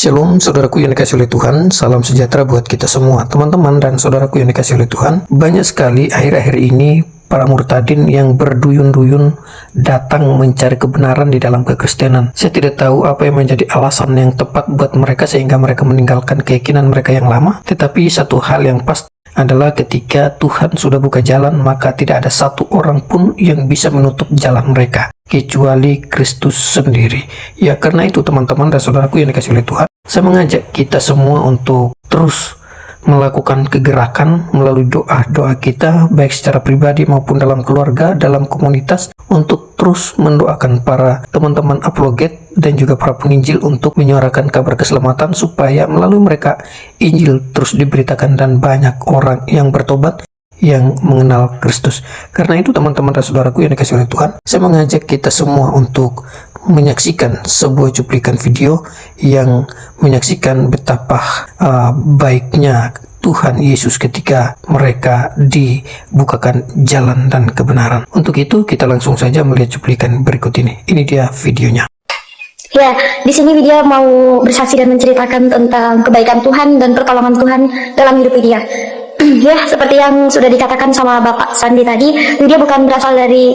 Shalom saudaraku yang dikasih oleh Tuhan, salam sejahtera buat kita semua. Teman-teman dan saudaraku yang dikasih oleh Tuhan, banyak sekali akhir-akhir ini para murtadin yang berduyun-duyun datang mencari kebenaran di dalam kekristenan. Saya tidak tahu apa yang menjadi alasan yang tepat buat mereka sehingga mereka meninggalkan keyakinan mereka yang lama. Tetapi satu hal yang pasti adalah ketika Tuhan sudah buka jalan, maka tidak ada satu orang pun yang bisa menutup jalan mereka kecuali Kristus sendiri. Ya, karena itu teman-teman dan saudaraku yang dikasih oleh Tuhan, saya mengajak kita semua untuk terus melakukan kegerakan melalui doa-doa kita, baik secara pribadi maupun dalam keluarga, dalam komunitas, untuk terus mendoakan para teman-teman apologet dan juga para penginjil untuk menyuarakan kabar keselamatan, supaya melalui mereka Injil terus diberitakan dan banyak orang yang bertobat, yang mengenal Kristus. Karena itu teman-teman dan saudaraku yang dikasih oleh Tuhan, saya mengajak kita semua untuk menyaksikan sebuah cuplikan video yang menyaksikan betapa baiknya Tuhan Yesus ketika mereka dibukakan jalan dan kebenaran. Untuk itu kita langsung saja melihat cuplikan berikut ini. Ini dia videonya. Ya, di sini Widya mau bersaksi dan menceritakan tentang kebaikan Tuhan dan pertolongan Tuhan dalam hidup Widya. Ya, seperti yang sudah dikatakan sama Bapak Sandi tadi, Widya bukan berasal dari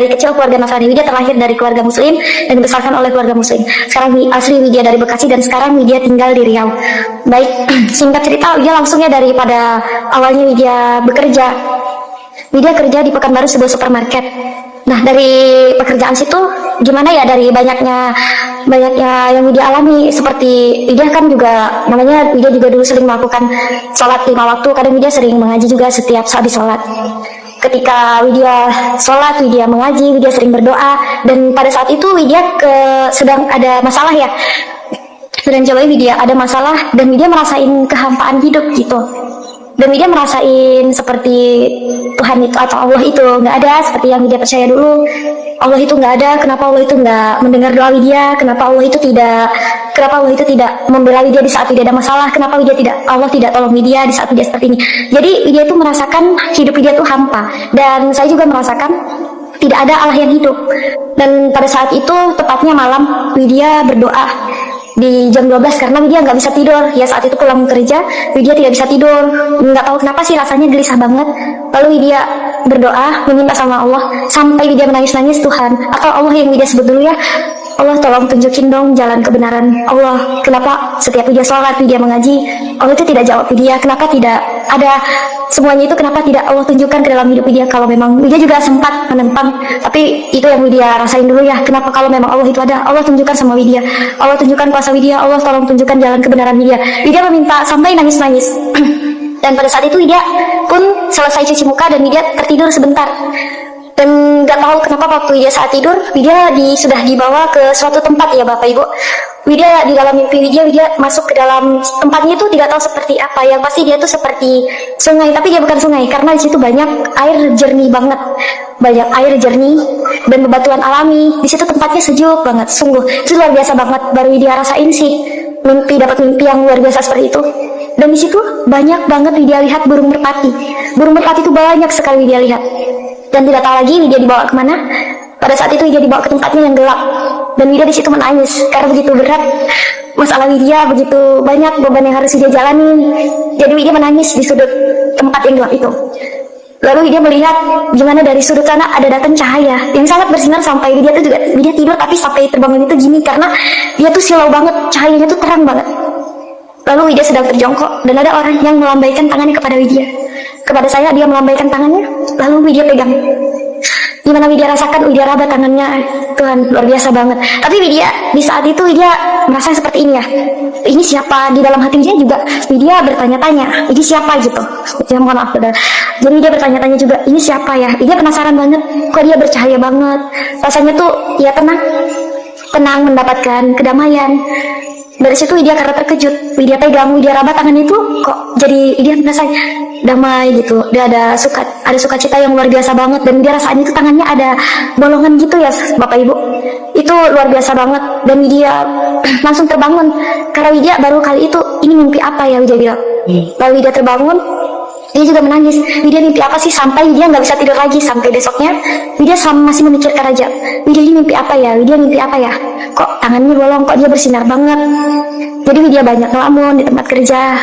kecil keluarga Nasrani. Widya terlahir dari keluarga Muslim dan dibesarkan oleh keluarga Muslim. Sekarang asli Widya dari Bekasi dan sekarang Widya tinggal di Riau. Baik, singkat cerita, Widya langsungnya daripada awalnya Widya bekerja. Widya kerja di Pekanbaru, sebuah supermarket. Nah, dari pekerjaan situ gimana ya, dari banyaknya yang Widya alami, seperti Widya kan juga namanya Widya juga dulu sering melakukan sholat 5 waktu. Kadang Widya sering mengaji juga setiap saat di sholat. Ketika Widya sholat, Widya mengaji, Widya sering berdoa, dan pada saat itu Widya sedang ada masalah ya, sedang coba Widya ada masalah, dan Widya merasain kehampaan hidup gitu. Dan Widya merasain seperti Tuhan itu atau Allah itu nggak ada seperti yang Widya percaya dulu. Allah itu nggak ada. Kenapa Allah itu nggak mendengar doa Widya? Kenapa Allah itu tidak membela Widya di saat Widya ada masalah? Kenapa Allah tidak tolong Widya di saat Widya seperti ini? Jadi Widya itu merasakan hidup Widya itu hampa. Dan saya juga merasakan tidak ada Allah yang hidup. Dan pada saat itu tepatnya malam, Widya berdoa di jam 12 karena Widya nggak bisa tidur. Ya, saat itu pulang kerja, Widya tidak bisa tidur. Nggak tahu kenapa sih, rasanya gelisah banget. Lalu Widya berdoa meminta sama Allah sampai Widya menangis-nangis. Tuhan atau Allah yang Widya sebut dulu ya, Allah tolong tunjukin dong jalan kebenaran. Allah, kenapa setiap Widya sholat, Widya mengaji, Allah itu tidak jawab Widya? Kenapa tidak ada semuanya itu? Kenapa tidak Allah tunjukkan ke dalam hidup Widya? Kalau memang Widya juga sempat menentang, tapi itu yang Widya rasain dulu ya. Kenapa kalau memang Allah itu ada, Allah tunjukkan sama Widya, Allah tunjukkan kuasa Widya, Allah tolong tunjukkan jalan kebenaran Widya. Widya meminta sampai nangis-nangis. Dan pada saat itu Widya pun selesai cuci muka dan Widya tertidur sebentar. Dan nggak tahu kenapa waktu Widya saat tidur, Widya sudah dibawa ke suatu tempat ya Bapak Ibu. Widya di dalam mimpi Widya masuk ke dalam tempatnya itu tidak tahu seperti apa. Yang pasti dia tuh seperti sungai, tapi dia bukan sungai karena di situ banyak air jernih banget, banyak air jernih dan bebatuan alami. Di situ tempatnya sejuk banget, sungguh itu luar biasa banget. Baru Widya rasain sih dapat mimpi yang luar biasa seperti itu. Dan di situ banyak banget Widya lihat burung merpati. Burung merpati itu banyak sekali Widya lihat. Dan tidak tahu lagi Widya dibawa kemana. Pada saat itu Widya dibawa ke tempatnya yang gelap. Dan Widya di situ menangis karena begitu berat masalah Widya, begitu banyak beban yang harus Widya jalani. Jadi Widya menangis di sudut tempat yang gelap itu. Lalu Widya melihat gimana dari sudut sana ada datang cahaya yang sangat bersinar sampai Widya tidur, tapi sampai terbangun itu gini karena dia tuh silau banget, cahayanya tuh terang banget. Lalu Widya sedang terjongkok dan ada orang yang melambaikan tangannya kepada Widya. Kepada saya dia melambaikan tangannya, lalu Widya pegang. Gimana Widya rasakan, Widya raba tangannya, Tuhan luar biasa banget. Tapi Widya di saat itu Widya merasa seperti ini ya, ini siapa? Di dalam hati Widya juga Widya bertanya-tanya, ini siapa gitu. Ya mohon maaf saudara. Jadi Widya bertanya-tanya juga, ini siapa ya? Widya penasaran banget, kok dia bercahaya banget. Rasanya tuh ya tenang mendapatkan kedamaian. Dari situ Widya karena terkejut, Widya pegang, Widya raba tangan itu, kok jadi Widya merasa damai gitu. Dia ada sukacita yang luar biasa banget. Dan Widya rasanya itu tangannya ada bolongan gitu ya Bapak Ibu. Itu luar biasa banget. Dan Widya langsung terbangun karena Widya baru kali itu, ini mimpi apa ya Widya bilang. Lalu Widya terbangun Dia juga menangis. Widya mimpi apa sih? Sampai Widya nggak bisa tidur lagi. Sampai besoknya Widya masih memikirkan aja, Widya ini mimpi apa ya? Widya mimpi apa ya? Kok tangannya bolong? Kok dia bersinar banget? Jadi Widya banyak ngelamun di tempat kerja.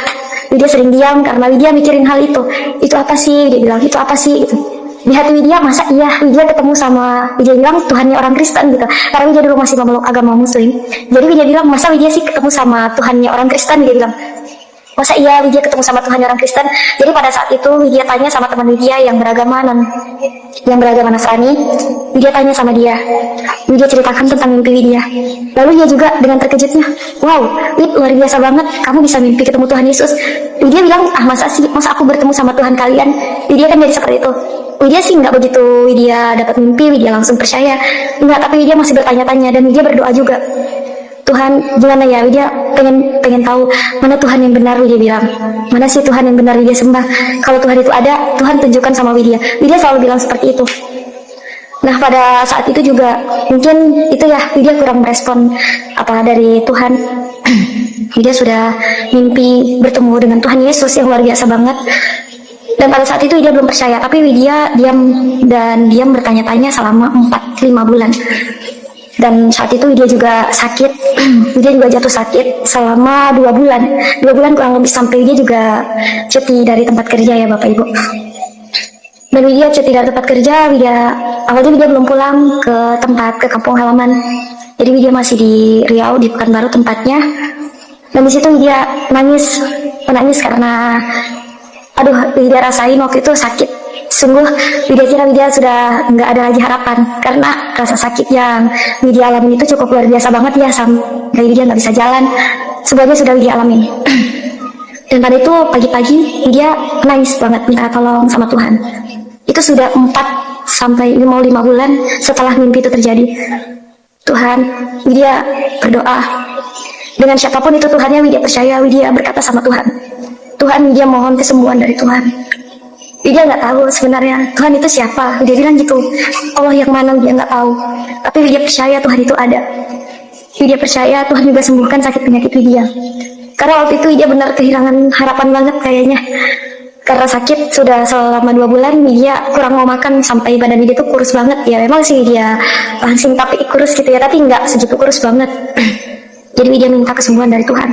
Widya sering diam karena Widya mikirin hal itu. Itu apa sih? Dia bilang itu apa sih? Gitu. Di hati Widya, masa iya Widya ketemu sama, Widya bilang Tuhannya orang Kristen gitu. Karena Widya dulu masih memeluk agama Muslim. Jadi Widya bilang, masa Widya sih ketemu sama Tuhannya orang Kristen? Dia bilang, masa iya Widya ketemu sama Tuhan orang Kristen? Jadi pada saat itu Widya tanya sama teman Widya yang beragama Nasrani. Widya tanya sama dia. Widya ceritakan tentang mimpi Widya. Lalu dia juga dengan terkejutnya, wow, Wid, luar biasa banget, kamu bisa mimpi ketemu Tuhan Yesus. Widya bilang, masa aku bertemu sama Tuhan kalian? Widya kan jadi seperti itu. Widya sih nggak begitu Widya dapat mimpi Widya langsung percaya, nggak, tapi Widya masih bertanya-tanya dan Widya berdoa juga. Tuhan, gimana ya? Widya pengen tahu mana Tuhan yang benar. Widya bilang, mana sih Tuhan yang benar Widya sembah? Kalau Tuhan itu ada, Tuhan tunjukkan sama Widya. Widya selalu bilang seperti itu. Nah, pada saat itu juga mungkin itu ya, Widya kurang merespon apa dari Tuhan. Widya sudah mimpi bertemu dengan Tuhan Yesus yang luar biasa banget. Dan pada saat itu Widya belum percaya, tapi Widya diam bertanya-tanya selama 4-5 bulan. Dan saat itu Widya juga sakit. Widya juga jatuh sakit selama 2 bulan. 2 bulan kurang lebih, sampai Widya juga cuti dari tempat kerja ya Bapak Ibu. Dan Widya cuti dari tempat kerja, awalnya Widya belum pulang ke kampung halaman. Jadi Widya masih di Riau, di Pekanbaru tempatnya. Dan di situ Widya menangis karena Widya rasain waktu itu sakit. Sungguh Widya kira Widya sudah nggak ada lagi harapan, karena rasa sakit yang Widya alamin itu cukup luar biasa banget ya, sampai Widya nggak bisa jalan. Semuanya sudah Widya alamin. Dan pada itu pagi-pagi Widya nangis banget minta tolong sama Tuhan. Itu sudah 4-5 bulan setelah mimpi itu terjadi. Tuhan, Widya berdoa dengan siapapun itu Tuhannya, Widya percaya. Widya berkata sama Tuhan, Tuhan, Widya mohon kesembuhan dari Tuhan. Widya nggak tahu sebenarnya Tuhan itu siapa. Widya bilang gitu, Allah yang mana Widya nggak tahu, tapi Widya percaya Tuhan itu ada. Widya percaya Tuhan juga sembuhkan sakit penyakit Widya. Karena waktu itu Widya benar kehilangan harapan banget kayaknya. Karena sakit sudah selama 2 bulan, Widya kurang mau makan, sampai badan Widya tuh kurus banget. Ya memang sih Widya langsing tapi kurus gitu ya, tapi nggak segitu kurus banget. Jadi Widya minta kesembuhan dari Tuhan.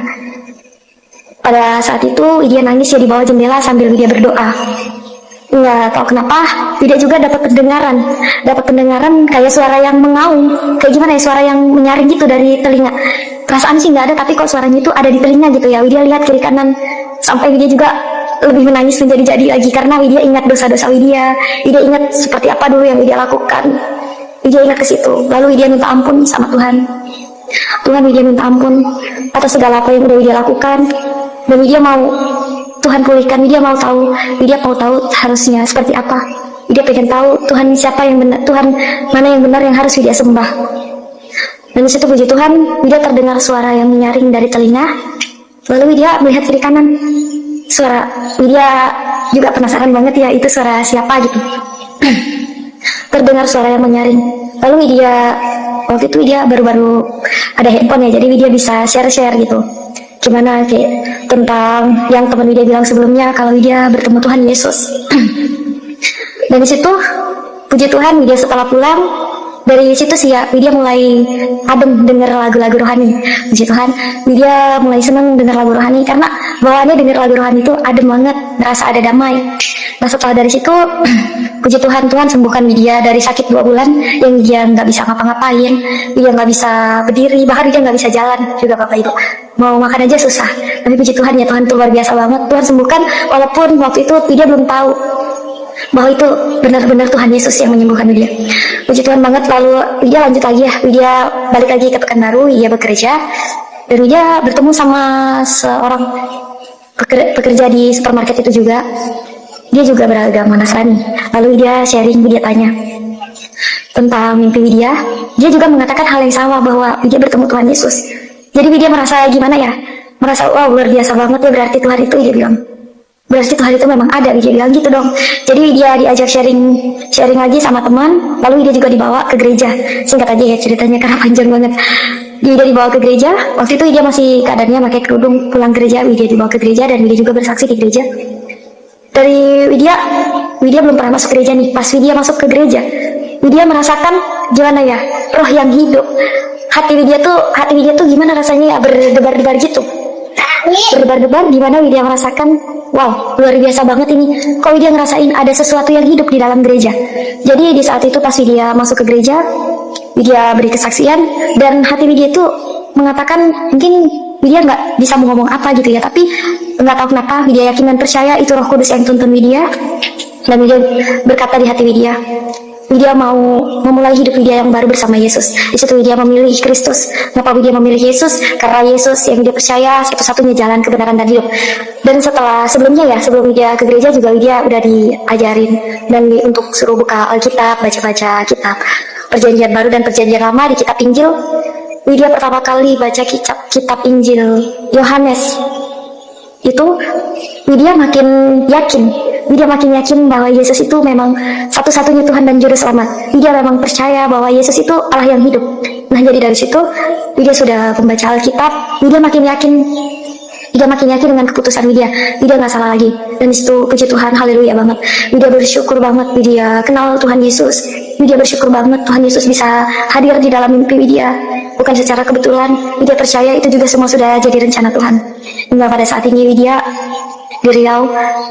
Pada saat itu Widya nangis ya di bawah jendela sambil Widya berdoa. Nggak tahu kenapa Widya juga dapat pendengaran kayak suara yang mengaum, kayak gimana ya, suara yang menyaring gitu dari telinga. Perasaan sih nggak ada, tapi kok suaranya itu ada di telinga gitu ya. Widya lihat kiri kanan, sampai Widya juga lebih menangis menjadi-jadi lagi karena Widya ingat dosa-dosa Widya ingat seperti apa dulu yang Widya lakukan. Widya ingat ke situ, lalu Widya minta ampun sama Tuhan. Tuhan, Widya minta ampun atas segala apa yang udah Widya lakukan, dan Widya mau Tuhan pulihkan. Widya mau tahu harusnya seperti apa. Widya pengen tahu Tuhan siapa yang benar, Tuhan mana yang benar yang harus Widya sembah. Dan di situ puji Tuhan, Widya terdengar suara yang menyaring dari telinga. Lalu Widya melihat kiri kanan, suara Widya juga penasaran banget ya, itu suara siapa gitu. Terdengar suara yang menyaring. Lalu waktu itu Widya baru ada handphone ya, jadi Widya bisa share gitu. Gimana kayak tentang yang teman Widya bilang sebelumnya, kalau Widya bertemu Tuhan Yesus. Dan di situ puji Tuhan, Widya setelah pulang dari situ sih ya, Widya mulai adem dengar lagu-lagu rohani. Puji Tuhan, Widya mulai seneng dengar lagu rohani karena bawaannya dengar lagu rohani itu adem banget, ngerasa ada damai. Nah setelah dari situ puji Tuhan, Tuhan sembuhkan Widya dari sakit 2 bulan yang Widya nggak bisa ngapa-ngapain, Widya nggak bisa berdiri, bahkan Widya nggak bisa jalan juga Bapak Ibu. Mau makan aja susah. Tapi puji Tuhan ya, Tuhan itu luar biasa banget. Tuhan sembuhkan, walaupun waktu itu Widya belum tahu bahwa itu benar-benar Tuhan Yesus yang menyembuhkan Widya. Puji Tuhan banget. Lalu Widya lanjut lagi ya, Widya balik lagi ke Pekanbaru, Widya bekerja, dan Widya bertemu sama seorang pekerja di supermarket itu juga. Dia juga beragama Nasrani. Lalu Widya sharing, Widya tanya tentang mimpi Widya. Dia juga mengatakan hal yang sama, bahwa Widya bertemu Tuhan Yesus. Jadi Widya merasa gimana ya, merasa wow luar biasa banget ya, berarti Tuhan itu, Widya bilang, berarti Tuhan itu memang ada. Widya bilang gitu dong. Jadi Widya diajak sharing lagi sama teman. Lalu Widya juga dibawa ke gereja. Singkat aja ya ceritanya karena panjang banget. Widya dibawa ke gereja. Waktu itu Widya masih keadaannya pakai kerudung. Pulang gereja, Widya dibawa ke gereja dan Widya juga bersaksi di gereja. Dari Widya belum pernah masuk gereja nih. Pas Widya masuk ke gereja, Widya merasakan gimana ya, roh yang hidup. Hati Widya tuh gimana rasanya ya, berdebar-debar gitu. Berdebar-debar, gimana Widya merasakan, wow, luar biasa banget ini. Kok Widya ngerasain ada sesuatu yang hidup di dalam gereja. Jadi di saat itu pas Widya masuk ke gereja, Widya beri kesaksian, dan hati Widya itu mengatakan, mungkin Widya nggak bisa mau ngomong apa gitu ya, tapi nggak tahu kenapa Widya yakin dan percaya itu Roh Kudus yang tuntun Widya. Dan Widya berkata di hati Widya mau memulai hidup Widya yang baru bersama Yesus. Di situ Widya memilih Kristus. Kenapa Widya memilih Yesus? Karena Yesus yang Widya percaya satu-satunya jalan kebenaran dan hidup. Dan sebelum Widya ke gereja juga Widya udah diajarin dan untuk suruh buka Alkitab, baca-baca kitab Perjanjian Baru dan Perjanjian Lama di kitab Injil. Widya pertama kali baca kitab Injil Yohanes. Itu Widya makin yakin bahwa Yesus itu memang satu-satunya Tuhan dan Juru Selamat. Widya memang percaya bahwa Yesus itu Allah yang hidup. Nah, jadi dari situ Widya sudah membaca Alkitab. Widya makin yakin dengan keputusan Widya nggak salah lagi. Dan disitu puji Tuhan, haleluya banget. Widya bersyukur banget Widya kenal Tuhan Yesus. Widya bersyukur banget Tuhan Yesus bisa hadir di dalam mimpi Widya, bukan secara kebetulan. Widya percaya itu juga semua sudah jadi rencana Tuhan. Hingga pada saat ini Widya di Riau,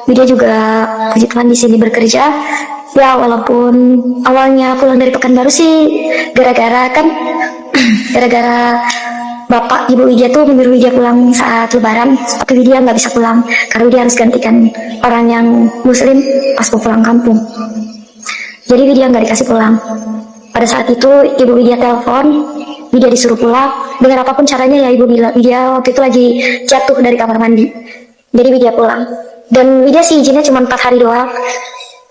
Widya juga puji Tuhan di sini bekerja. Ya, walaupun awalnya pulang dari Pekanbaru sih gara-gara Bapak Ibu Widya tuh menyuruh Widya pulang saat Lebaran, tapi Widya nggak bisa pulang karena Widya harus gantikan orang yang Muslim pas mau pulang kampung. Jadi Widya nggak dikasih pulang. Pada saat itu Ibu Widya telepon, Widya disuruh pulang dengan apapun caranya ya. Ibu bilang Widya waktu itu lagi jatuh dari kamar mandi. Jadi Widya pulang. Dan Widya sih izinnya cuma 4 hari doang.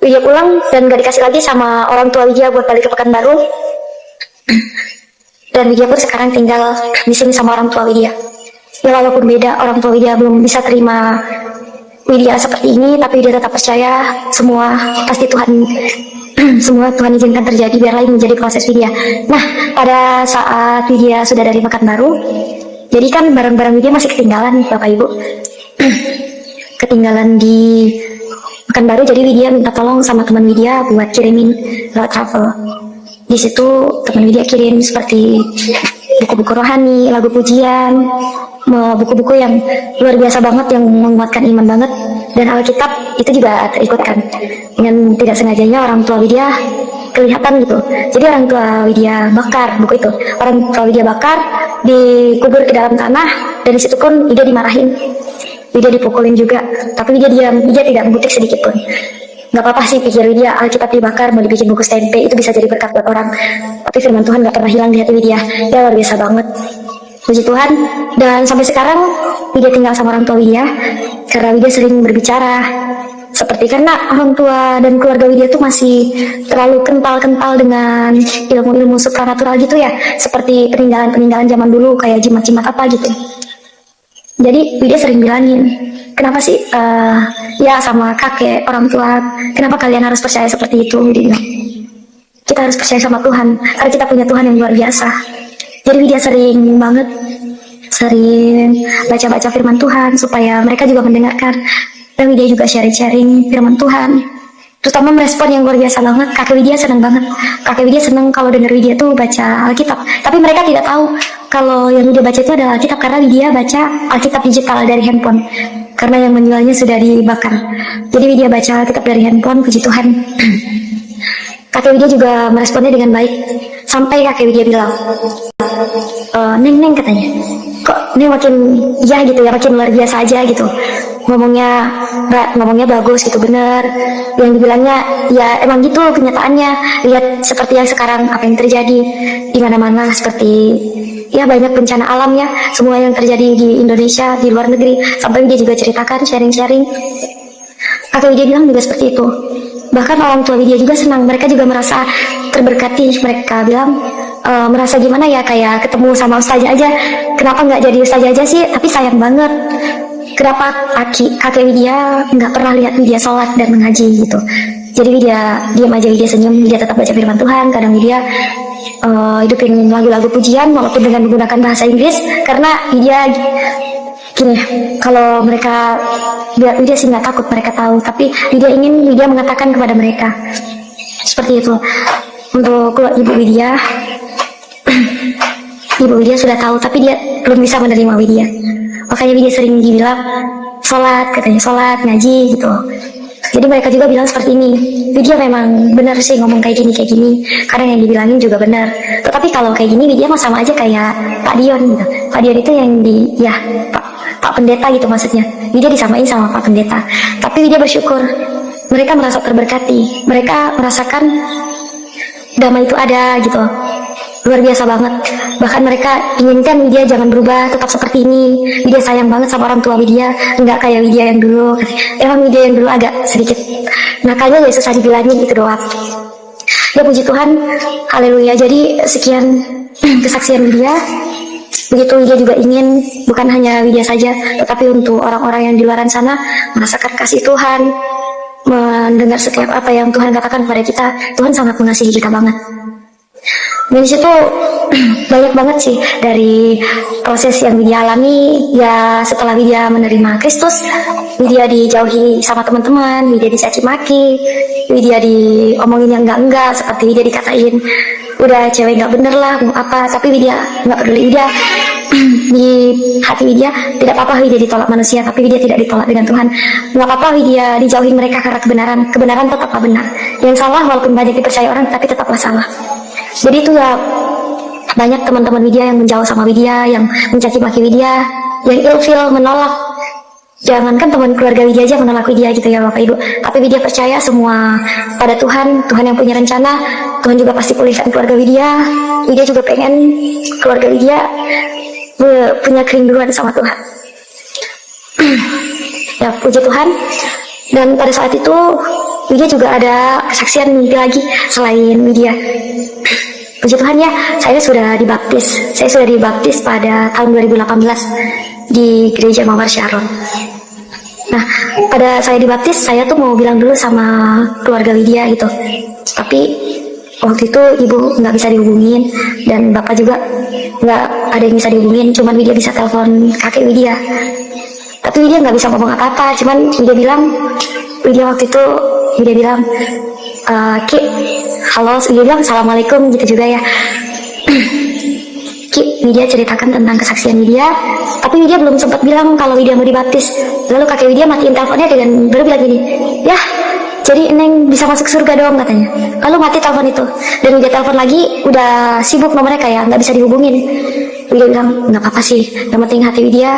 Widya pulang dan gak dikasih lagi sama orang tua Widya buat balik ke Pekanbaru. Dan Widya pun sekarang tinggal di sini sama orang tua Widya. Ya walaupun beda, orang tua Widya belum bisa terima Widya seperti ini, tapi Widya tetap percaya semua pasti semua Tuhan izinkan terjadi, biarlah ini menjadi proses Widya. Nah, pada saat Widya sudah dari Pekanbaru, jadi kan barang-barang Widya masih ketinggalan Bapak Ibu. Ketinggalan di Pekanbaru, jadi Widya minta tolong sama teman Widya buat kirimin lewat travel. Di situ teman Widya kirim seperti buku-buku rohani, lagu pujian, buku-buku yang luar biasa banget, yang menguatkan iman banget. Dan Alkitab itu juga terikutkan. Dengan tidak sengajanya orang tua Widya kelihatan gitu. Jadi orang tua Widya bakar buku itu. Orang tua Widya bakar, dikubur ke dalam tanah, dan di situ pun Widya dimarahin. Widya dipukulin juga, tapi Widya diam. Widya tidak membutik sedikit pun. Gak apa-apa sih, pikir Widya, Alkitab dibakar mau dibikin buku tempe, itu bisa jadi berkat buat orang. Tapi firman Tuhan gak pernah hilang di hati Widya. Ya luar biasa banget, puji Tuhan. Dan sampai sekarang Widya tinggal sama orang tua Widya, karena Widya sering berbicara. Seperti karena orang tua dan keluarga Widya tuh masih terlalu kental dengan ilmu-ilmu supranatural gitu ya, seperti peninggalan zaman dulu kayak jimat-jimat apa gitu. Jadi Widya sering bilangin, kenapa sih ya sama kakek, orang tua, kenapa kalian harus percaya seperti itu? Widya bilang, kita harus percaya sama Tuhan, karena kita punya Tuhan yang luar biasa. Jadi Widya sering baca-baca firman Tuhan supaya mereka juga mendengarkan. Dan Widya juga sharing-sharing firman Tuhan, terutama merespon yang luar biasa banget. Kakek Widya senang banget. Kakek Widya senang kalau dengar Widya tuh baca Alkitab, tapi mereka tidak tahu kalau yang Widya baca itu adalah Alkitab, karena Widya baca Alkitab digital dari handphone, karena yang menjualnya sudah dibakar. Jadi Widya baca Alkitab dari handphone, puji Tuhan. Kakek Widya juga meresponnya dengan baik, sampai kakek Widya bilang, Neng katanya, kok Neng makin ya gitu ya, makin luar biasa aja gitu. Ngomongnya bagus gitu, bener. Yang dibilangnya ya emang gitu kenyataannya. Lihat seperti yang sekarang, apa yang terjadi di mana-mana, seperti ya banyak bencana alam ya, semua yang terjadi di Indonesia, di luar negeri. Sampai dia juga ceritakan, sharing-sharing. Kakek Widya bilang juga seperti itu. Bahkan orang tua Widya juga senang, mereka juga merasa terberkati. Mereka bilang merasa gimana ya, kayak ketemu sama ustazah aja. Kenapa nggak jadi ustazah aja sih? Tapi sayang banget, kenapa kakek Widya nggak pernah lihat Widya sholat dan mengaji gitu. Jadi Widya diam aja, Widya senyum, Widya tetap baca firman Tuhan. Kadang Widya hidupin lagu-lagu pujian walaupun dengan menggunakan bahasa Inggris, karena Widya gini, kalau mereka Widya sih nggak takut mereka tahu, tapi Widya mengatakan kepada mereka seperti itu. Untuk Ibu Widya, Ibu Widya sudah tahu, tapi dia belum bisa menerima Widya. Makanya Widya sering dibilang sholat, katanya sholat, ngaji gitu. Jadi mereka juga bilang seperti ini, Widya memang benar sih ngomong kayak gini, karena yang dibilangin juga benar. Tetapi kalau kayak gini Widya mah sama aja kayak Pak Dion gitu. Pak Dion itu yang Pak Pendeta gitu maksudnya. Widya disamain sama Pak Pendeta. Tapi Widya bersyukur, mereka merasa terberkati, mereka merasakan damai itu ada gitu. Luar biasa banget. Bahkan mereka inginkan Widya jangan berubah, tetap seperti ini. Widya sayang banget sama orang tua Widya, enggak kayak Widya yang dulu. Emang Widya yang dulu agak sedikit nakalnya, ya susah dibilangin itu doang. Ya puji Tuhan, haleluya. Jadi sekian kesaksian Widya. Begitu Widya juga ingin bukan hanya Widya saja, tetapi untuk orang-orang yang di luar sana merasakan kasih Tuhan, mendengar setiap apa yang Tuhan katakan kepada kita. Tuhan sangat mengasihi kita banget. Dan disitu banyak banget sih dari proses yang Widya alami. Ya setelah Widya menerima Kristus, Widya dijauhi sama teman-teman, Widya dicaci maki, Widya diomongin yang enggak, seperti Widya dikatain udah cewek nggak bener lah, mau apa. Tapi Widya nggak peduli. Widya di hati Widya tidak apa-apa Widya ditolak manusia, tapi Widya tidak ditolak dengan Tuhan. Nggak apa-apa Widya dijauhin mereka karena kebenaran tetaplah benar. Yang salah walaupun banyak dipercaya orang, tapi tetaplah salah. Jadi itu ya, banyak teman-teman Widya yang menjauh sama Widya, yang mencaci maki Widya, yang ilfil, menolak. Jangankan teman keluarga Widya aja menolak Widya gitu ya Bapak Ibu. Tapi Widya percaya semua pada Tuhan yang punya rencana. Tuhan juga pasti pulihkan keluarga Widya. Widya juga pengen keluarga Widya punya kerinduan sama Tuhan. Ya puji Tuhan. Dan pada saat itu Widya juga ada kesaksian mimpi lagi selain Widya. Puji Tuhan ya, saya sudah dibaptis pada tahun 2018 di gereja Mawar Sharon. Nah, pada saya dibaptis, saya tuh mau bilang dulu sama keluarga Widya gitu. Tapi waktu itu ibu nggak bisa dihubungin, dan bapak juga nggak ada yang bisa dihubungin. Cuman Widya bisa telepon kakek Widya. Tapi Widya nggak bisa ngomong apa-apa. Cuman Widya waktu itu bilang, Ki, halo. Widya bilang assalamualaikum gitu juga ya. Ki, Widya ceritakan tentang kesaksian Widya, tapi Widya belum sempat bilang kalau Widya mau dibaptis. Lalu kakek Widya matiin teleponnya dengan baru bilang gini, ya jadi Neng bisa masuk surga dong katanya. Lalu mati telepon itu, dan Widya telepon lagi udah sibuk nomornya kayak nggak bisa dihubungin. Widya bilang nggak apa-apa sih, yang penting hati Widya,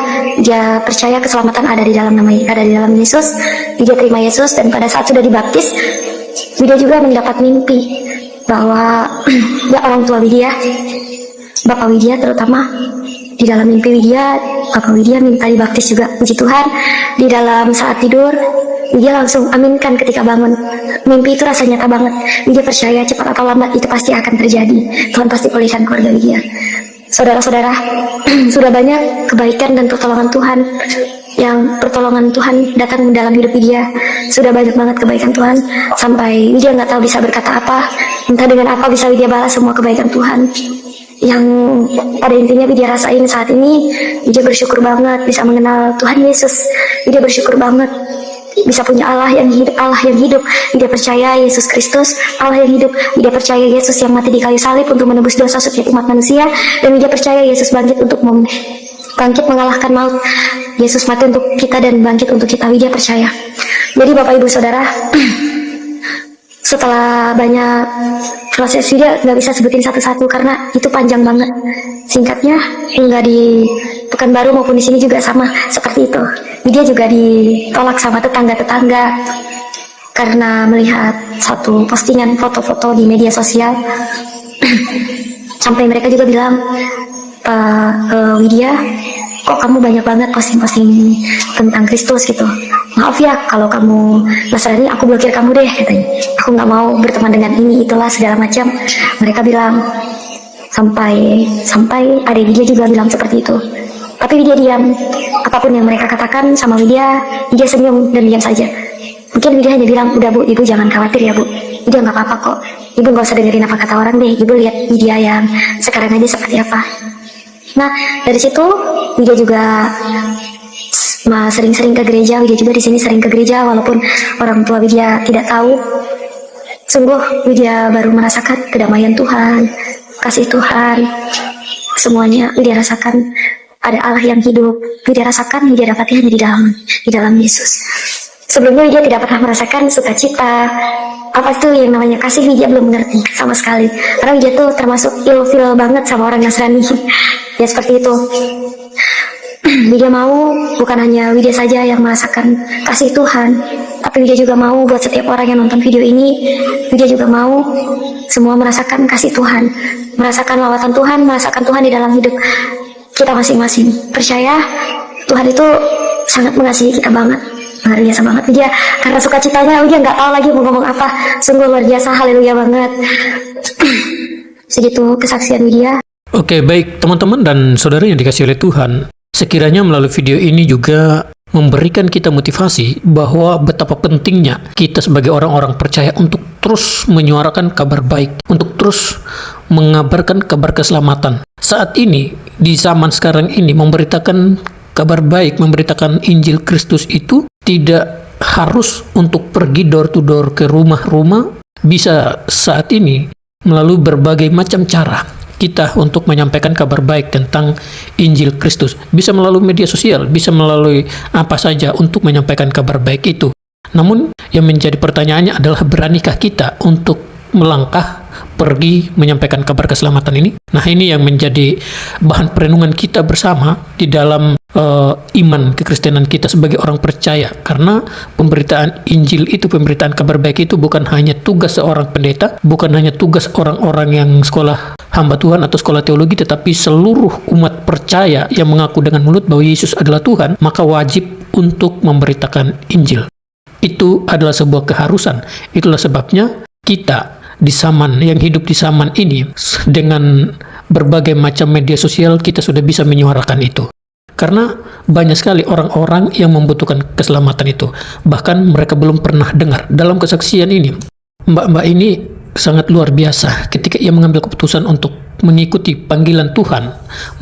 dia percaya keselamatan ada di dalam Yesus. Widya terima Yesus, dan pada saat sudah dibaptis, Widya juga mendapat mimpi bahwa ya orang tua Widya, Bapak Widya terutama, di dalam mimpi Widya, Bapak Widya minta dibaptis juga. Puji Tuhan, di dalam saat tidur Widya langsung aminkan ketika bangun. Mimpi itu rasanya nyata banget. Widya percaya cepat atau lambat itu pasti akan terjadi. Tuhan pasti pulihkan keluarga Widya. Saudara-saudara, sudah banyak kebaikan dan pertolongan Tuhan, yang pertolongan Tuhan datang dalam hidup Widya. Sudah banyak banget kebaikan Tuhan, sampai Widya nggak tahu bisa berkata apa, entah dengan apa bisa Widya balas semua kebaikan Tuhan yang pada intinya Widya rasain saat ini. Widya bersyukur banget bisa mengenal Tuhan Yesus. Widya bersyukur banget bisa punya Allah yang hidup. Widya percaya Yesus Kristus Allah yang hidup. Widya percaya Yesus yang mati di kayu salib untuk menebus dosa setiap umat manusia, dan Widya percaya Yesus bangkit mengalahkan maut. Yesus mati untuk kita dan bangkit untuk kita. Widya percaya. Jadi Bapak Ibu Saudara, setelah banyak proses, Widya nggak bisa sebutin satu-satu karena itu panjang banget. Singkatnya, hingga di Pekanbaru maupun di sini juga sama seperti itu. Widya juga ditolak sama tetangga-tetangga karena melihat satu postingan foto-foto di media sosial. Sampai mereka juga bilang, Widya, kok kamu banyak banget posting-posting tentang Kristus gitu. Maaf ya kalau kamu Nasrani, aku blokir kamu deh katanya. Aku nggak mau berteman dengan ini itulah segala macam. Mereka bilang, sampai adik Widya juga bilang seperti itu. Tapi Widya diam. Apapun yang mereka katakan sama Widya senyum dan diam saja. Mungkin Widya hanya bilang, udah Bu, Ibu jangan khawatir ya Bu. Widya nggak apa-apa kok. Ibu nggak usah dengerin apa kata orang deh. Ibu lihat Widya yang sekarang aja seperti apa. Nah, dari situ Widya juga sering-sering ke gereja. Widya juga di sini sering ke gereja walaupun orang tua Widya tidak tahu. Sungguh Widya baru merasakan kedamaian Tuhan, kasih Tuhan, semuanya Widya rasakan. Ada Allah yang hidup, Widya rasakan, Widya dapati hanya di dalam Yesus. Sebelumnya Widya tidak pernah merasakan sukacita, apa itu yang namanya kasih. Widya belum mengerti sama sekali, karena Widya tuh termasuk ilfil banget sama orang Nasrani. Ya seperti itu. Widya mau bukan hanya Widya saja yang merasakan kasih Tuhan, tapi Widya juga mau buat setiap orang yang nonton video ini. Widya juga mau semua merasakan kasih Tuhan, merasakan lawatan Tuhan, merasakan Tuhan di dalam hidup kita masing-masing. Percaya Tuhan itu sangat mengasihi kita banget, luar biasa banget. Widya karena sukacitanya Widya nggak tahu lagi mau ngomong apa. Sungguh luar biasa, haleluya banget. Segitu kesaksian Widya. Oke, baik teman-teman dan saudara yang dikasihi oleh Tuhan, sekiranya melalui video ini juga memberikan kita motivasi bahwa betapa pentingnya kita sebagai orang-orang percaya untuk terus menyuarakan kabar baik, untuk terus mengabarkan kabar keselamatan. Saat ini, di zaman sekarang ini, memberitakan kabar baik, memberitakan Injil Kristus itu tidak harus untuk pergi door to door ke rumah-rumah. Bisa saat ini melalui berbagai macam cara kita untuk menyampaikan kabar baik tentang Injil Kristus. Bisa melalui media sosial, bisa melalui apa saja untuk menyampaikan kabar baik itu. Namun yang menjadi pertanyaannya adalah, beranikah kita untuk melangkah pergi menyampaikan kabar keselamatan ini? Nah, ini yang menjadi bahan perenungan kita bersama di dalam iman kekristenan kita sebagai orang percaya. Karena pemberitaan Injil itu, pemberitaan kabar baik itu bukan hanya tugas seorang pendeta, bukan hanya tugas orang-orang yang sekolah hamba Tuhan atau sekolah teologi, tetapi seluruh umat percaya yang mengaku dengan mulut bahwa Yesus adalah Tuhan, maka wajib untuk memberitakan Injil. Itu adalah sebuah keharusan. Itulah sebabnya kita di zaman yang hidup di zaman ini, dengan berbagai macam media sosial, kita sudah bisa menyuarakan itu. Karena banyak sekali orang-orang yang membutuhkan keselamatan itu. Bahkan mereka belum pernah dengar. Dalam kesaksian ini, mbak-mbak ini sangat luar biasa ketika ia mengambil keputusan untuk mengikuti panggilan Tuhan,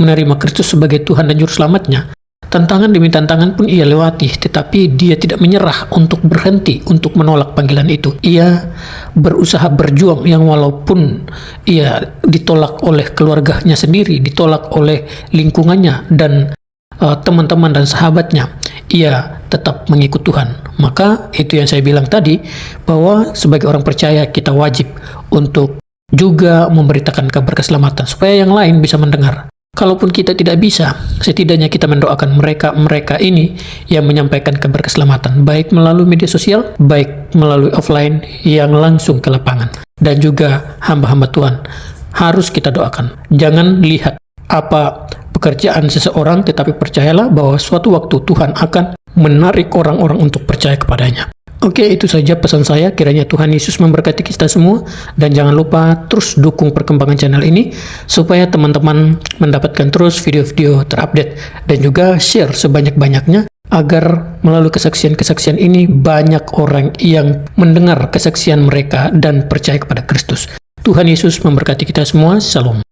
menerima Kristus sebagai Tuhan dan Juru Selamatnya. Tantangan demi tantangan pun ia lewati, tetapi dia tidak menyerah untuk berhenti, untuk menolak panggilan itu. Ia berusaha berjuang, yang walaupun ia ditolak oleh keluarganya sendiri, ditolak oleh lingkungannya dan teman-teman dan sahabatnya, ia tetap mengikut Tuhan. Maka itu yang saya bilang tadi, bahwa sebagai orang percaya kita wajib untuk juga memberitakan kabar keselamatan supaya yang lain bisa mendengar. Kalaupun kita tidak bisa, setidaknya kita mendoakan mereka ini yang menyampaikan kabar keselamatan, baik melalui media sosial, baik melalui offline yang langsung ke lapangan. Dan juga hamba-hamba Tuhan harus kita doakan. Jangan lihat apa pekerjaan seseorang, tetapi percayalah bahwa suatu waktu Tuhan akan menarik orang-orang untuk percaya kepadanya. Oke, itu saja pesan saya. Kiranya Tuhan Yesus memberkati kita semua. Dan jangan lupa terus dukung perkembangan channel ini, supaya teman-teman mendapatkan terus video-video terupdate. Dan juga share sebanyak-banyaknya, agar melalui kesaksian-kesaksian ini banyak orang yang mendengar kesaksian mereka dan percaya kepada Kristus. Tuhan Yesus memberkati kita semua. Shalom.